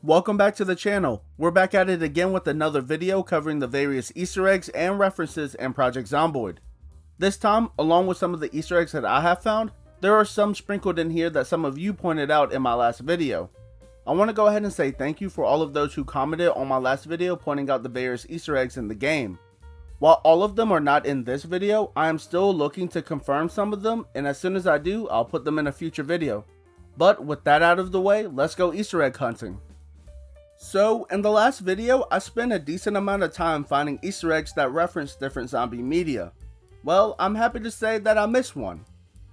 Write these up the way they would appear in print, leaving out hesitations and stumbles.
Welcome back to the channel. We're back at it again with another video covering the various Easter eggs and references in Project Zomboid. This time, along with some of the Easter eggs that I have found, there are some sprinkled in here that some of you pointed out in my last video. I want to go ahead and say thank you for all of those who commented on my last video pointing out the various Easter eggs in the game. While all of them are not in this video, I am still looking to confirm some of them, and as soon as I do, I'll put them in a future video. But with that out of the way, let's go Easter egg hunting. So, in the last video, I spent a decent amount of time finding Easter eggs that reference different zombie media. Well, I'm happy to say that I missed one.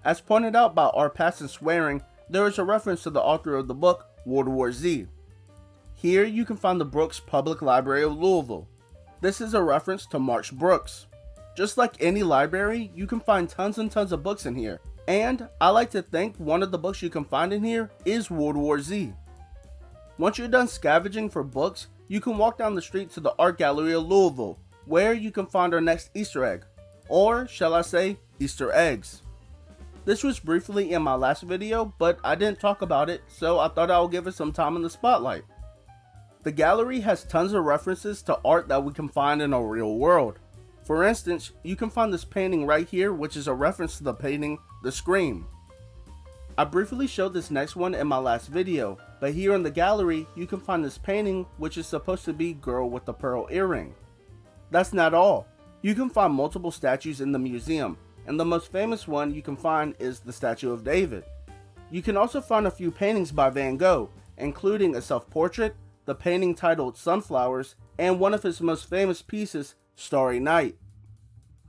As pointed out by Arepassandswering, there is a reference to the author of the book, World War Z. Here you can find the Brooks Public Library of Louisville. This is a reference to March Brooks. Just like any library, you can find tons and tons of books in here, and I like to think one of the books you can find in here is World War Z. Once you're done scavenging for books, you can walk down the street to the Art Gallery of Louisville, where you can find our next Easter egg, or shall I say, Easter eggs. This was briefly in my last video, but I didn't talk about it, so I thought I would give it some time in the spotlight. The gallery has tons of references to art that we can find in a real world. For instance, you can find this painting right here, which is a reference to the painting, The Scream. I briefly showed this next one in my last video, but here in the gallery, you can find this painting, which is supposed to be Girl with the Pearl Earring. That's not all. You can find multiple statues in the museum, and the most famous one you can find is the Statue of David. You can also find a few paintings by Van Gogh, including a self-portrait, the painting titled Sunflowers, and one of his most famous pieces, Starry Night.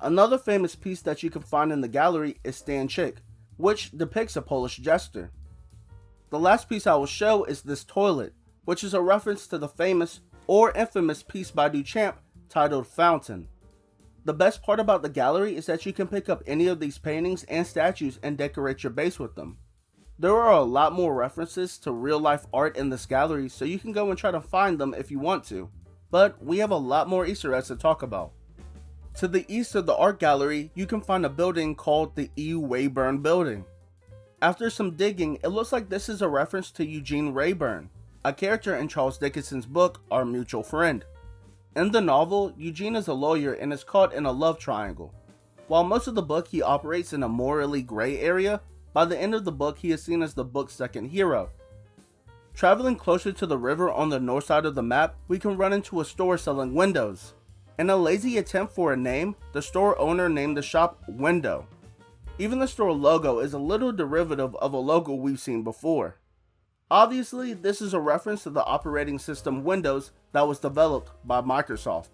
Another famous piece that you can find in the gallery is Stan Chick, which depicts a Polish jester. The last piece I will show is this toilet, which is a reference to the famous or infamous piece by Duchamp titled Fountain. The best part about the gallery is that you can pick up any of these paintings and statues and decorate your base with them. There are a lot more references to real life art in this gallery, so you can go and try to find them if you want to, but we have a lot more Easter eggs to talk about. To the east of the art gallery, you can find a building called the Eugene Rayburn building. After some digging, it looks like this is a reference to Eugene Rayburn, a character in Charles Dickens's book, Our Mutual Friend. In the novel, Eugene is a lawyer and is caught in a love triangle. While most of the book he operates in a morally gray area, by the end of the book he is seen as the book's second hero. Traveling closer to the river on the north side of the map, we can run into a store selling windows. In a lazy attempt for a name, the store owner named the shop Window. Even the store logo is a little derivative of a logo we've seen before. Obviously, this is a reference to the operating system Windows that was developed by Microsoft.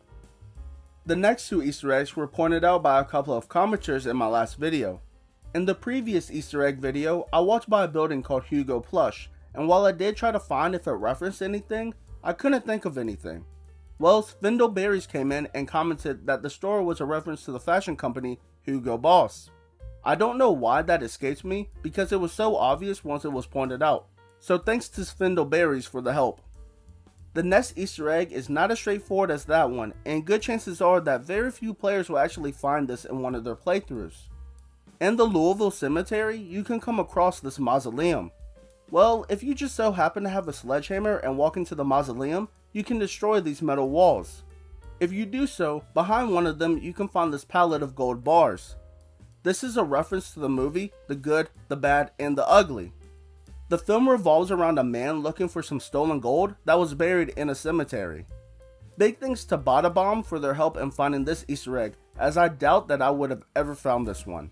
The next two Easter eggs were pointed out by a couple of commenters in my last video. In the previous Easter egg video, I walked by a building called Hugo Plush, and while I did try to find if it referenced anything, I couldn't think of anything. Well, SvendleBerries came in and commented that the store was a reference to the fashion company Hugo Boss. I don't know why that escaped me, because it was so obvious once it was pointed out. So thanks to SvendleBerries for the help. The next Easter egg is not as straightforward as that one, and good chances are that very few players will actually find this in one of their playthroughs. In the Louisville Cemetery, you can come across this mausoleum. Well, if you just so happen to have a sledgehammer and walk into the mausoleum, you can destroy these metal walls. If you do so, behind one of them you can find this pallet of gold bars. This is a reference to the movie The Good, the Bad, and the Ugly. The film revolves around a man looking for some stolen gold that was buried in a cemetery. Big thanks to Bada Bomb for their help in finding this Easter egg, as I doubt that I would have ever found this one.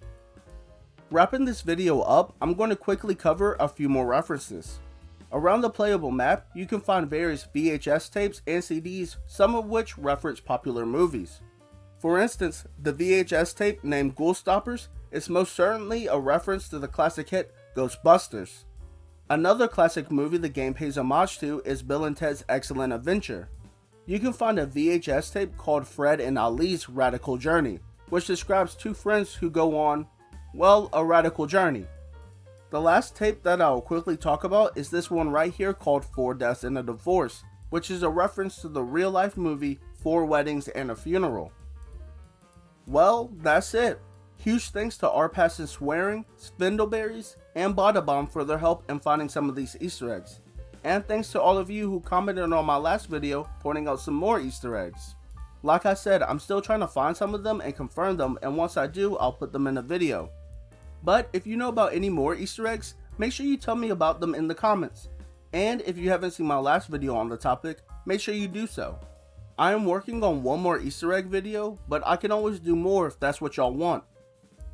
Wrapping this video up, I'm going to quickly cover a few more references. Around the playable map, you can find various VHS tapes and CDs, some of which reference popular movies. For instance, the VHS tape named Ghoul Stoppers is most certainly a reference to the classic hit Ghostbusters. Another classic movie the game pays homage to is Bill and Ted's Excellent Adventure. You can find a VHS tape called Fred and Ali's Radical Journey, which describes two friends who go on, well, a radical journey. The last tape that I will quickly talk about is this one right here called Four Deaths and a Divorce, which is a reference to the real life movie Four Weddings and a Funeral. Well, that's it. Huge thanks to Arepassandswering, SvendleBerries, and Bada Bomb for their help in finding some of these Easter eggs. and thanks to all of you who commented on my last video pointing out some more Easter eggs. Like I said, I'm still trying to find some of them and confirm them, and once I do, I'll put them in a video. But if you know about any more Easter eggs, make sure you tell me about them in the comments. And if you haven't seen my last video on the topic, make sure you do so. I am working on one more Easter egg video, but I can always do more if that's what y'all want.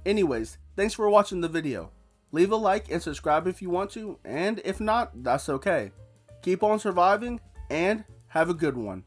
Anyways, thanks for watching the video. Leave a like and subscribe if you want to, and if not, that's okay. Keep on surviving, and have a good one.